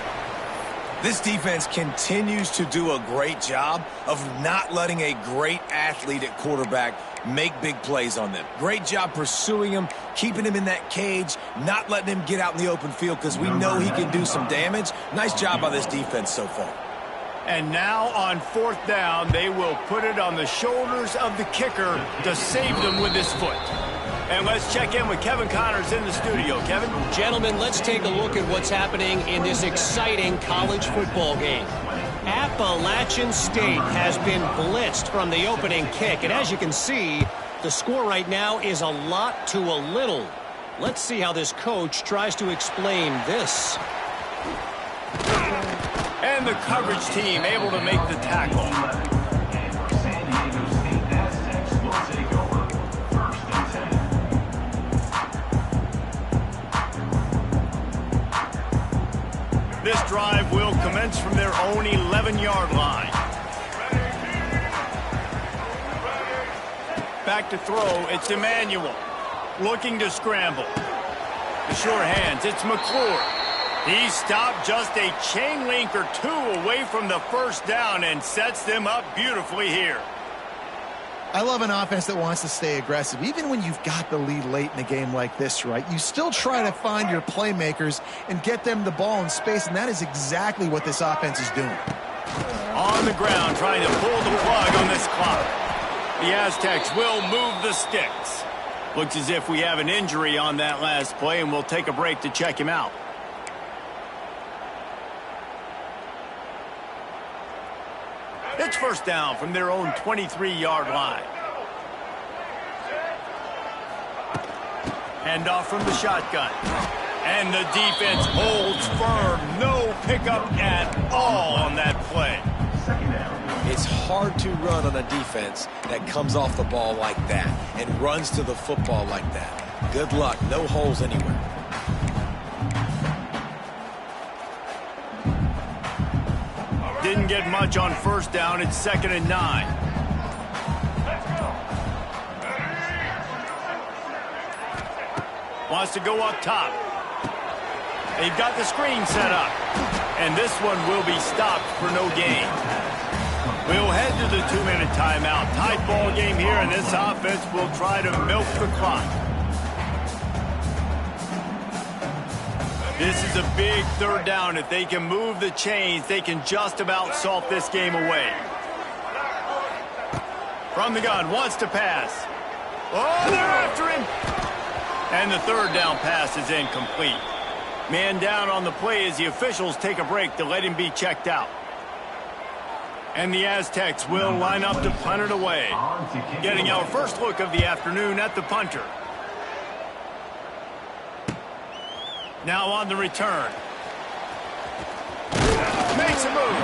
Speaker 3: This defense continues to do a great job of not letting a great athlete at quarterback make big plays on them. Great job pursuing him, keeping him in that cage, not letting him get out in the open field because we know he can do some damage. Nice job by this defense so far.
Speaker 1: And now on fourth down, they will put it on the shoulders of the kicker to save them with his foot. And let's check in with Kevin Connors in the studio. Kevin?
Speaker 5: Gentlemen, let's take a look at what's happening in this exciting college football game. Appalachian State has been blitzed from the opening kick. And as you can see, the score right now is a lot to a little. Let's see how this coach tries to explain this.
Speaker 1: And the coverage team able to make the tackle. This drive will commence from their own 11-yard line. Back to throw, it's Emmanuel. Looking to scramble. The sure hands, it's McClure. He stopped just a chain link or two away from the first down and sets them up beautifully here.
Speaker 2: I love an offense that wants to stay aggressive. Even when you've got the lead late in a game like this, right, you still try to find your playmakers and get them the ball in space, and that is exactly what this offense is doing.
Speaker 1: On the ground, trying to pull the plug on this clock. The Aztecs will move the sticks. Looks as if we have an injury on that last play, and we'll take a break to check him out. It's first down from their own 23-yard line. Handoff from the shotgun. And the defense holds firm. No pickup at all on that play.
Speaker 3: It's hard to run on a defense that comes off the ball like that and runs to the football like that. Good luck. No holes anywhere.
Speaker 1: Didn't get much on first down. It's 2nd and 9. Wants to go up top. They've got the screen set up. And this one will be stopped for no gain. We'll head to the 2-minute timeout. Tight ball game here, and this offense will try to milk the clock. This is a big third down. If they can move the chains, they can just about salt this game away. From the gun, wants to pass. Oh, they're after him. And the third down pass is incomplete. Man down on the play as the officials take a break to let him be checked out. And the Aztecs will line up to punt it away. Getting our first look of the afternoon at the punter. Now on the return. Makes a move.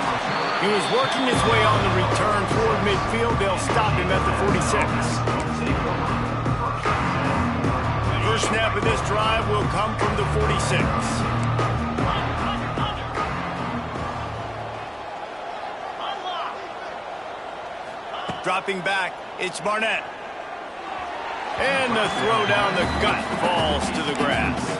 Speaker 1: He was working his way on the return toward midfield. They'll stop him at the 46. First snap of this drive will come from the 46. Dropping back, it's Barnett. And the throw down the gut falls to the grass.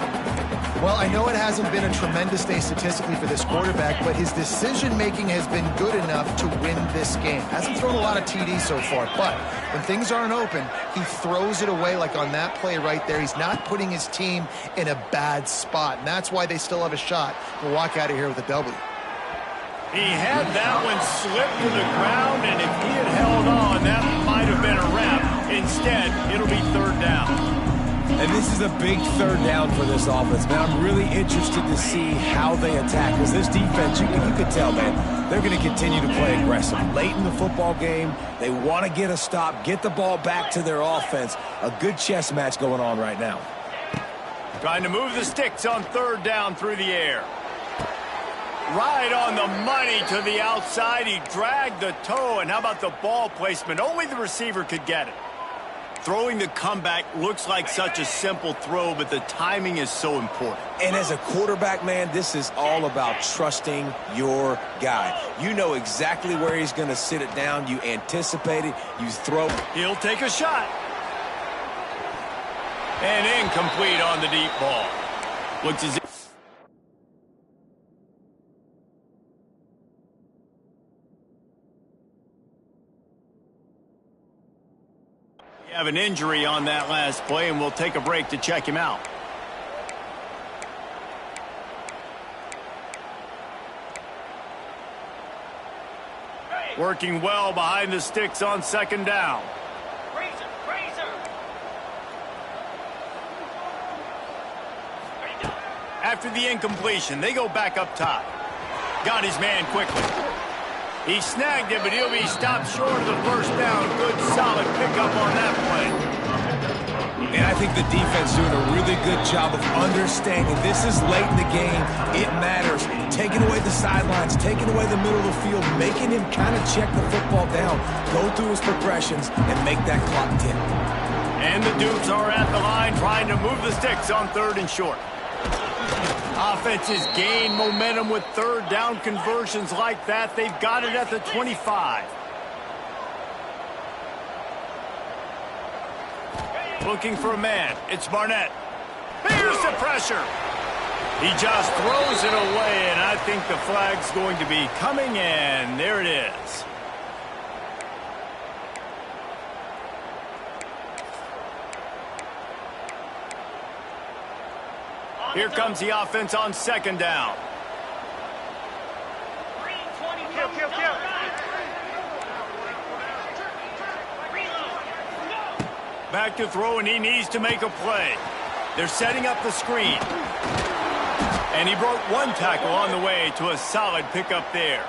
Speaker 2: Well, I know it hasn't been a tremendous day statistically for this quarterback, but his decision-making has been good enough to win this game. Hasn't thrown a lot of TDs so far, but when things aren't open, he throws it away like on that play right there. He's not putting his team in a bad spot, and that's why they still have a shot to walk out of here with a W.
Speaker 1: He had that one slip to the ground, and if he had held on, that might have been a wrap. Instead, it'll be third down.
Speaker 3: And this is a big third down for this offense, man. I'm really interested to see how they attack. Because this defense, you can tell, man, they're going to continue to play aggressive. Late in the football game, they want to get a stop, get the ball back to their offense. A good chess match going on right now.
Speaker 1: Trying to move the sticks on third down through the air. Right on the money to the outside. He dragged the toe, and how about the ball placement? Only the receiver could get it. Throwing the comeback looks like such a simple throw, but the timing is so important.
Speaker 3: And as a quarterback, man, this is all about trusting your guy. You know exactly where he's going to sit it down. You anticipate it. You throw.
Speaker 1: He'll take a shot. And incomplete on the deep ball. Looks as if have an injury on that last play, and we'll take a break to check him out. Working well behind the sticks on second down. After the incompletion, they go back up top. Got his man quickly. He snagged it, but he'll be stopped short of the first down. Good, solid pickup on that play.
Speaker 3: And I think the defense doing a really good job of understanding this is late in the game. It matters. Taking away the sidelines, taking away the middle of the field, making him kind of check the football down, go through his progressions, and make that clock tick.
Speaker 1: And the Dukes are at the line trying to move the sticks on third and short. Offenses gain momentum with third down conversions like that. They've got it at the 25. Looking for a man. It's Barnett. Here's the pressure. He just throws it away, and I think the flag's going to be coming in. There it is. Here comes the offense on second down. Back to throw, and he needs to make a play. They're setting up the screen. And he broke one tackle on the way to a solid pickup there.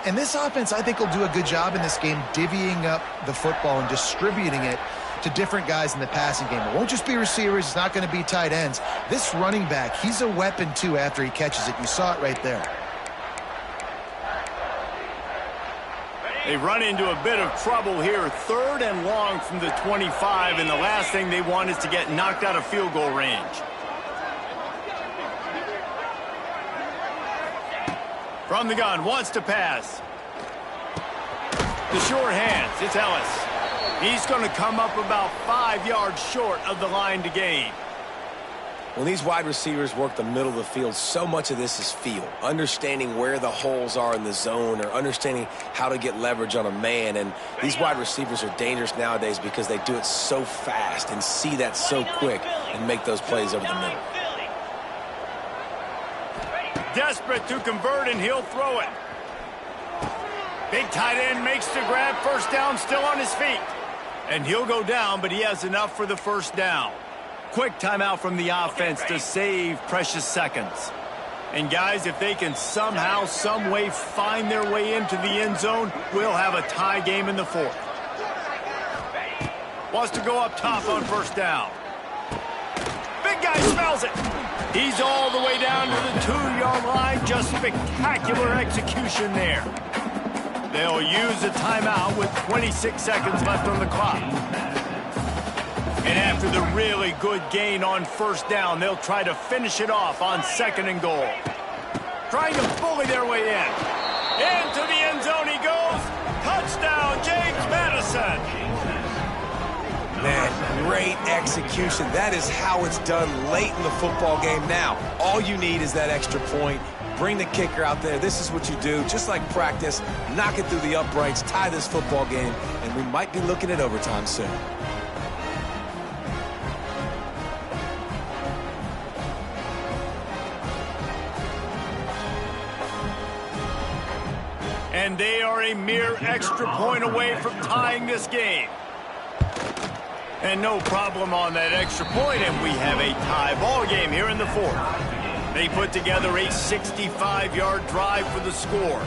Speaker 2: And this offense, I think, will do a good job in this game divvying up the football and distributing it to different guys in the passing game. It won't just be receivers. It's not going to be tight ends. This running back, he's a weapon, too, after he catches it. You saw it right there.
Speaker 1: They run into a bit of trouble here. Third and long from the 25, and the last thing they want is to get knocked out of field goal range. From the gun, wants to pass. The short hands, it's Ellis. He's going to come up about 5 yards short of the line to gain.
Speaker 3: When these wide receivers work the middle of the field, so much of this is feel. Understanding where the holes are in the zone or understanding how to get leverage on a man. And these wide receivers are dangerous nowadays because they do it so fast and see that so quick and make those plays over the middle.
Speaker 1: desperate to convert, and he'll throw it. Big tight end makes the grab. First down, still on his feet. And he'll go down, but he has enough for the first down. Quick timeout from the offense to save precious seconds. And guys, if they can somehow, some way find their way into the end zone, we'll have a tie game in the fourth. Wants to go up top on first down. Big guy smells it. He's all the way down to the 2-yard line. Just spectacular execution there. They'll use a timeout with 26 seconds left on the clock. And after the really good gain on first down, they'll try to finish it off on 2nd and goal. Trying to bully their way in. Into the end zone he goes. Touchdown, James Madison.
Speaker 3: Man, great execution. That is how it's done late in the football game. Now, all you need is that extra point. Bring the kicker out there. This is what you do. Just like practice, knock it through the uprights, tie this football game, and we might be looking at overtime soon.
Speaker 1: And they are a mere extra point away from tying this game. And no problem on that extra point, and we have a tie ball game here in the fourth. They put together a 65-yard drive for the score.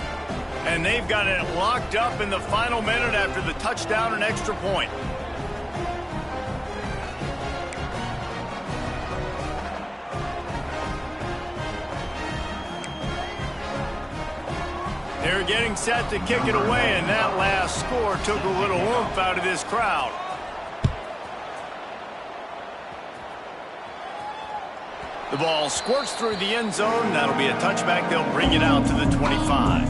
Speaker 1: And they've got it locked up in the final minute after the touchdown and extra point. They're getting set to kick it away, and that last score took a little oomph out of this crowd. The ball squirts through the end zone. That'll be a touchback. They'll bring it out to the 25.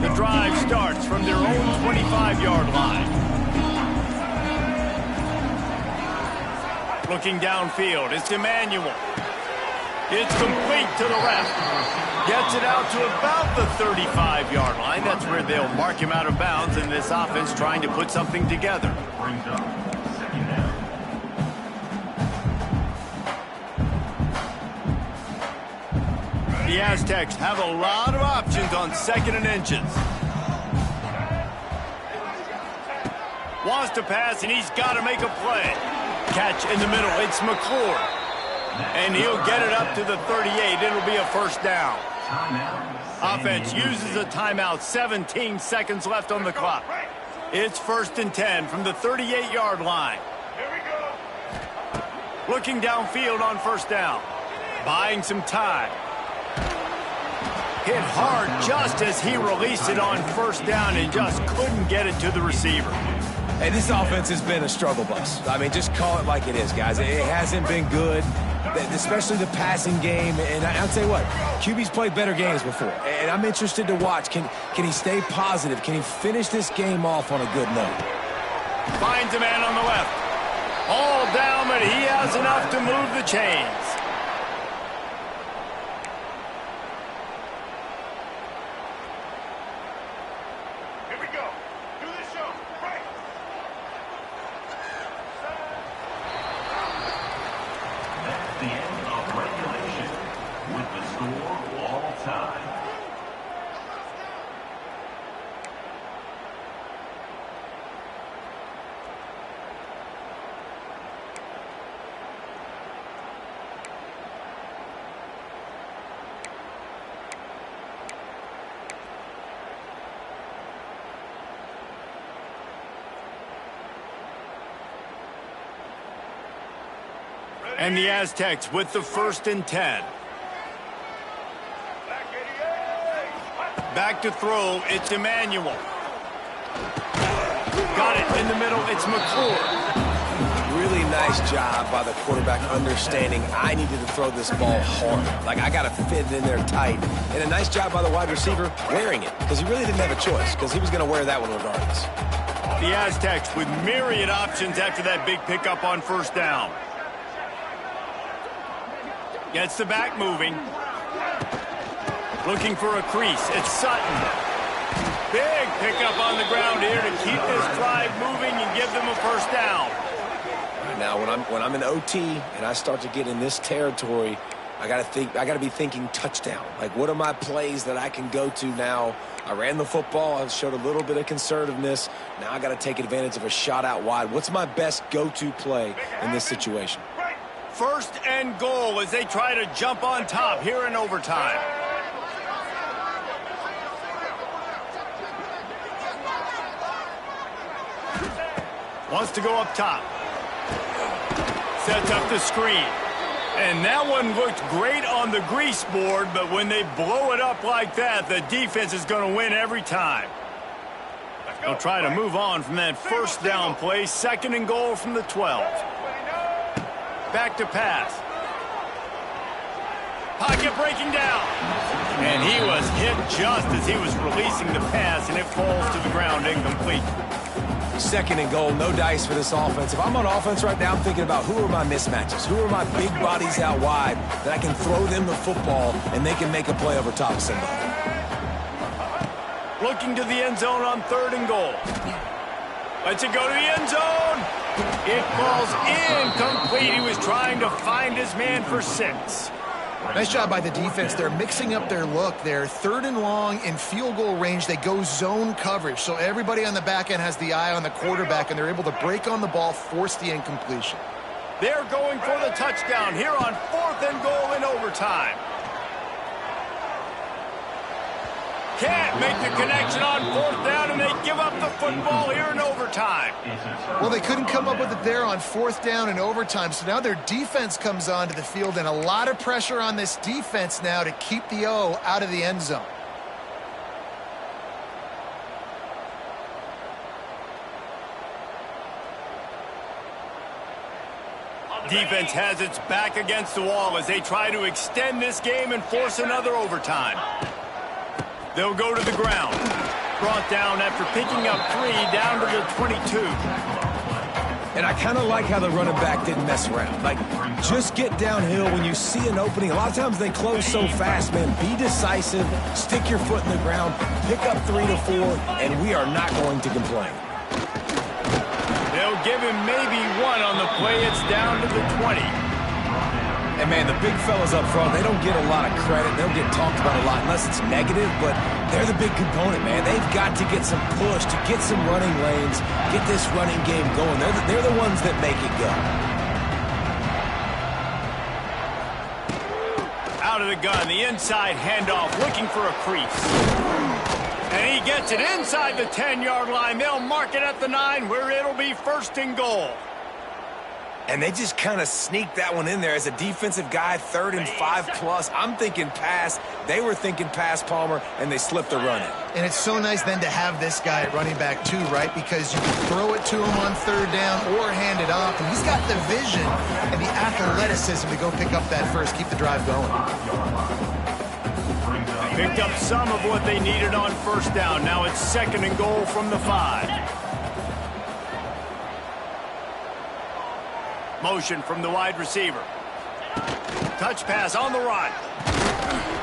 Speaker 1: The drive starts from their own 25-yard line. Looking downfield, it's Emmanuel. It's complete to the left. Gets it out to about the 35-yard line. That's where they'll mark him out of bounds, and this offense trying to put something together.
Speaker 6: Brings up 2nd down.
Speaker 1: The Aztecs have a lot of options on 2nd and inches. Wants to pass, and he's got to make a play. Catch in the middle. It's McClure. And he'll get it up to the 38. It'll be a first down. Offense uses a timeout. 17 seconds left on the clock. It's 1st and 10 from the 38-yard line.
Speaker 4: Here we go.
Speaker 1: Looking downfield on first down. Buying some time. Hit hard just as he released it on first down and just couldn't get it to the receiver.
Speaker 3: Hey, this offense has been a struggle bus. I mean, just call it like it is, guys. It hasn't been good, especially the passing game. And I'll tell you what, QB's played better games before. And I'm interested to watch. Can he stay positive? Can he finish this game off on a good note?
Speaker 1: Finds a man on the left. All down, but he has enough to move the chains.
Speaker 4: Here we go. Do the show. Right.
Speaker 6: That's the end of regulation with the score all time.
Speaker 1: And the Aztecs with the 1st and 10. Back to throw, it's Emmanuel. Got it in the middle, it's McClure.
Speaker 3: Really nice job by the quarterback understanding I needed to throw this ball hard. Like, I got to fit it in there tight. And a nice job by the wide receiver wearing it, because he really didn't have a choice, because he was going to wear that one regardless.
Speaker 1: The Aztecs with myriad options after that big pickup on first down. Gets the back moving. Looking for a crease. It's Sutton. Big pickup on the ground here to keep this drive moving and give them a first down.
Speaker 3: Now, when I'm in OT and I start to get in this territory, I got to be thinking touchdown. Like, what are my plays that I can go to now? I ran the football. I showed a little bit of conservativeness. Now I got to take advantage of a shot out wide. What's my best go-to play in this situation?
Speaker 1: First and goal as they try to jump on top here in overtime. Wants to go up top. Sets up the screen. And that one looked great on the grease board, but when they blow it up like that, the defense is going to win every time. They'll try to move on from that first down play. Second and goal from the 12. Back to pass. Pocket breaking down. And he was hit just as he was releasing the pass, and it falls to the ground incomplete.
Speaker 3: Second and goal, no dice for this offense. If I'm on offense right now, I'm thinking about who are my mismatches, who are my big bodies out wide that I can throw them the football and they can make a play over top of somebody.
Speaker 1: Looking to the end zone on third and goal. Lets it go to the end zone. It falls incomplete. He was trying to find his man for 6.
Speaker 2: Nice job by the defense. They're mixing up their look there. Third and long in field goal range. They go zone coverage. So everybody on the back end has the eye on the quarterback, and they're able to break on the ball, force the incompletion.
Speaker 1: They're going for the touchdown here on fourth and goal in overtime. Can't make the connection on fourth down, and they give up the football here in overtime.
Speaker 2: Well, they couldn't come up with it there on fourth down in overtime, so now their defense comes onto the field, and a lot of pressure on this defense now to keep the O out of the end zone.
Speaker 1: Defense has its back against the wall as they try to extend this game and force another overtime. They'll go to the ground. Brought down after picking up 3 down to the 22.
Speaker 3: And I kind of like how the running back didn't mess around. Like, just get downhill when you see an opening. A lot of times they close so fast, man. Be decisive, stick your foot in the ground, pick up 3 to 4, and we are not going to complain.
Speaker 1: They'll give him maybe 1 on the play. It's down to the 20.
Speaker 3: And, man, the big fellas up front, they don't get a lot of credit. They don't get talked about a lot unless it's negative, but they're the big component, man. They've got to get some push, to get some running lanes, get this running game going. They're the ones that make it go.
Speaker 1: Out of the gun, the inside handoff, looking for a crease. And he gets it inside the 10-yard line. They'll mark it at the 9 where it'll be first and goal.
Speaker 3: And they just kind of sneaked that one in there as a defensive guy, 3rd and 5+. I'm thinking pass. They were thinking pass, Palmer, and they slipped the run in.
Speaker 2: And it's so nice then to have this guy at running back too, right? Because you can throw it to him on third down or hand it off. And he's got the vision and the athleticism to go pick up that first, keep the drive going.
Speaker 1: Picked up some of what they needed on first down. Now it's second and goal from the 5. Motion from the wide receiver. Touch pass on the run.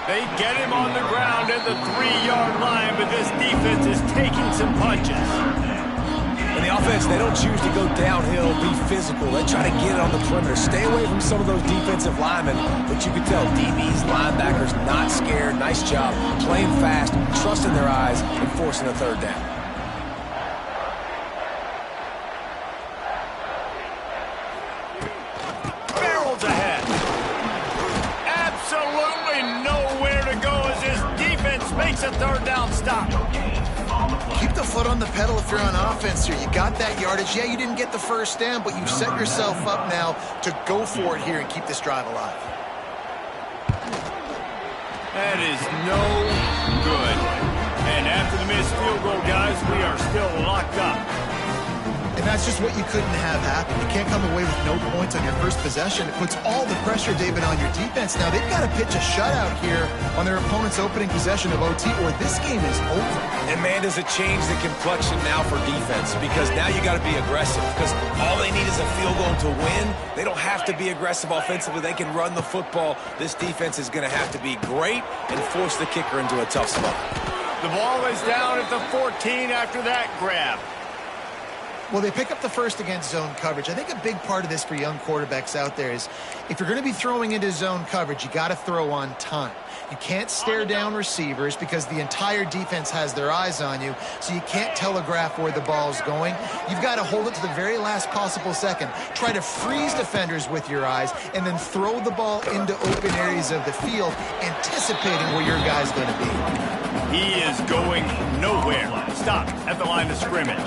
Speaker 1: They get him on the ground at the 3-yard line, but this defense is taking some punches.
Speaker 3: And the offense, they don't choose to go downhill, be physical. They try to get it on the perimeter. Stay away from some of those defensive linemen, but you can tell DBs, linebackers, not scared. Nice job playing fast, trusting their eyes, and forcing a third down.
Speaker 1: Ahead. Absolutely nowhere to go as this defense makes a third down stop.
Speaker 2: Keep the foot on the pedal if you're on offense here. You got that yardage. Yeah, you didn't get the first down, but you've set yourself up now to go for it here and keep this drive alive.
Speaker 1: That is no good. And after the missed field goal, guys, we are still locked up.
Speaker 2: And that's just what you couldn't have happen. You can't come away with no points on your first possession. It puts all the pressure, David, on your defense. Now, they've got to pitch a shutout here on their opponent's opening possession of OT, or this game is over.
Speaker 3: And, man, does it change the complexion now for defense? Because now you got to be aggressive. Because all they need is a field goal to win. They don't have to be aggressive offensively. They can run the football. This defense is going to have to be great and force the kicker into a tough spot.
Speaker 1: The ball is down at the 14 after that grab.
Speaker 2: Well, they pick up the first against zone coverage. I think a big part of this for young quarterbacks out there is if you're going to be throwing into zone coverage, you got to throw on time. You can't stare down receivers because the entire defense has their eyes on you, so you can't telegraph where the ball's going. You've got to hold it to the very last possible second. Try to freeze defenders with your eyes and then throw the ball into open areas of the field, anticipating where your guy's going to be.
Speaker 1: He is going nowhere. Stop at the line of scrimmage.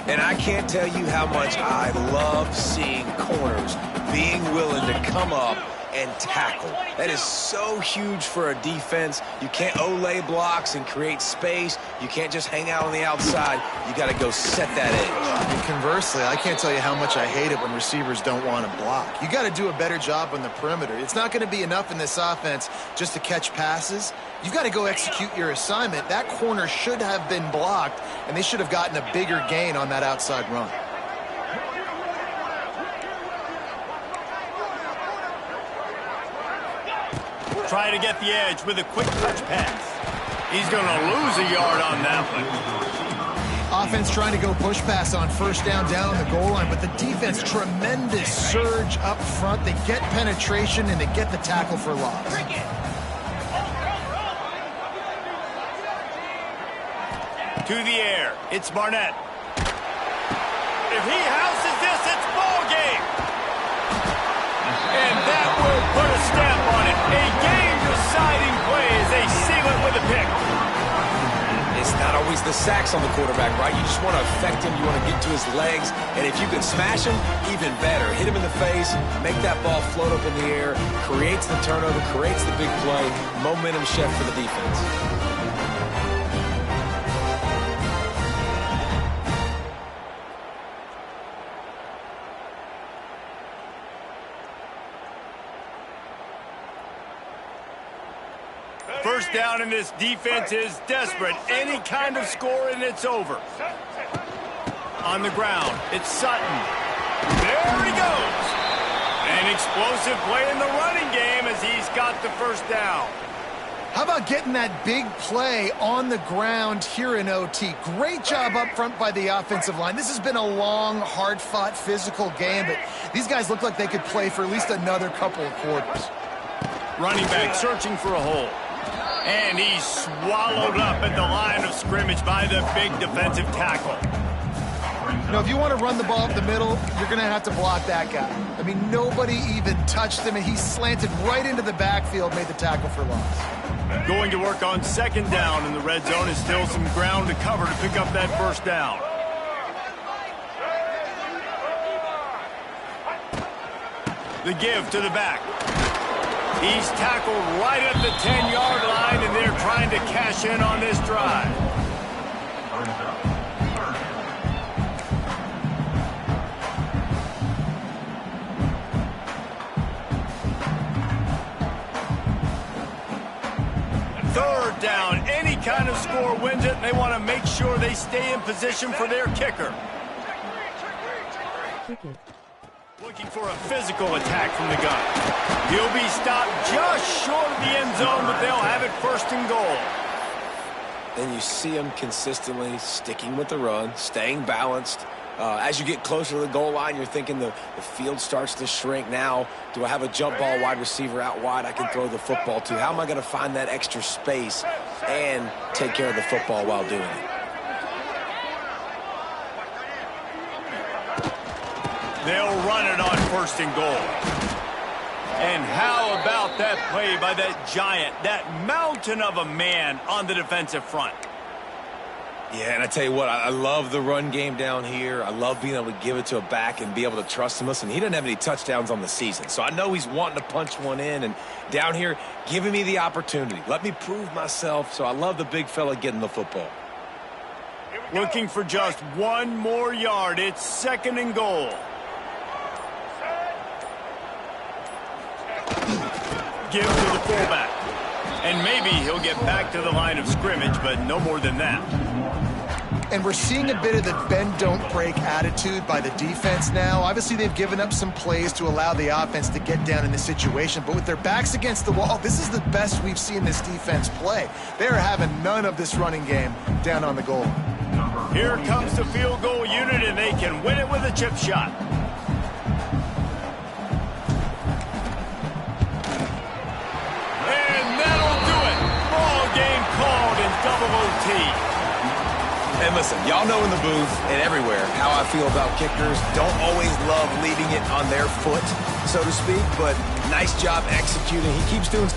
Speaker 3: And I can't tell you how much I love seeing corners being willing to come up and tackle. That is so huge for a defense. You can't olay blocks and create space. You can't just hang out on the outside. You got to go set that edge.
Speaker 2: And conversely, I can't tell you how much I hate it when receivers don't want to block. You got to do a better job on the perimeter. It's not going to be enough in this offense just to catch passes. You've got to go execute your assignment. That corner should have been blocked, and they should have gotten a bigger gain on that outside run.
Speaker 1: Try to get the edge with a quick touch pass. He's going to lose a yard on that one.
Speaker 2: Offense trying to go push pass on first down on the goal line, but the defense, tremendous surge up front. They get penetration, and they get the tackle for loss.
Speaker 1: To the air, it's Barnett. If he houses this, it's ball game. And that will put a stamp on it. A game-deciding play as they seal it with a pick.
Speaker 3: It's not always the sacks on the quarterback, right? You just want to affect him. You want to get to his legs. And if you can smash him, even better. Hit him in the face, make that ball float up in the air, creates the turnover, creates the big play. Momentum shift for the defense.
Speaker 1: First down, and this defense is desperate. Any kind of score, and it's over. On the ground, it's Sutton. There he goes. An explosive play in the running game as he's got the first down.
Speaker 2: How about getting that big play on the ground here in OT? Great job up front by the offensive line. This has been a long, hard-fought, physical game, but these guys look like they could play for at least another couple of quarters.
Speaker 1: Running back searching for a hole. And he's swallowed up at the line of scrimmage by the big defensive tackle.
Speaker 2: You know, if you want to run the ball up the middle, you're going to have to block that guy. I mean, nobody even touched him, and he slanted right into the backfield, made the tackle for loss.
Speaker 1: Going to work on second down in the red zone is still some ground to cover to pick up that first down. The give to the back. He's tackled right at the 10-yard line, and they're trying to cash in on this drive. Third down, any kind of score wins it, and they want to make sure they stay in position for their kicker. Looking for a physical attack from the gun. He'll be stopped just short of the end zone, but they'll have it first and goal.
Speaker 3: And you see him consistently sticking with the run, staying balanced. As you get closer to the goal line, you're thinking the field starts to shrink. Now, do I have a jump ball wide receiver out wide I can throw the football to? How am I going to find that extra space and take care of the football while doing it?
Speaker 1: They'll run it on first and goal. And how about that play by that giant, that mountain of a man on the defensive front?
Speaker 3: Yeah, and I tell you what, I love the run game down here. I love being able to give it to a back and be able to trust him. Listen, he doesn't have any touchdowns on the season, so I know he's wanting to punch one in. And down here, giving me the opportunity. Let me prove myself, so I love the big fella getting the football.
Speaker 4: Here
Speaker 1: Looking for just one more yard. It's 2nd and goal. Give to the fullback. And maybe he'll get back to the line of scrimmage, but no more than that.
Speaker 2: And we're seeing a bit of the bend-don't-break attitude by the defense now. Obviously, they've given up some plays to allow the offense to get down in this situation. But with their backs against the wall, this is the best we've seen this defense play. They're having none of this running game down on the goal.
Speaker 1: Here comes the field goal unit, and they can win it with a chip shot. And that'll do it. Ball game called in double OT.
Speaker 3: And listen, y'all know in the booth and everywhere how I feel about kickers. Don't always love leaving it on their foot, so to speak, but nice job executing. He keeps doing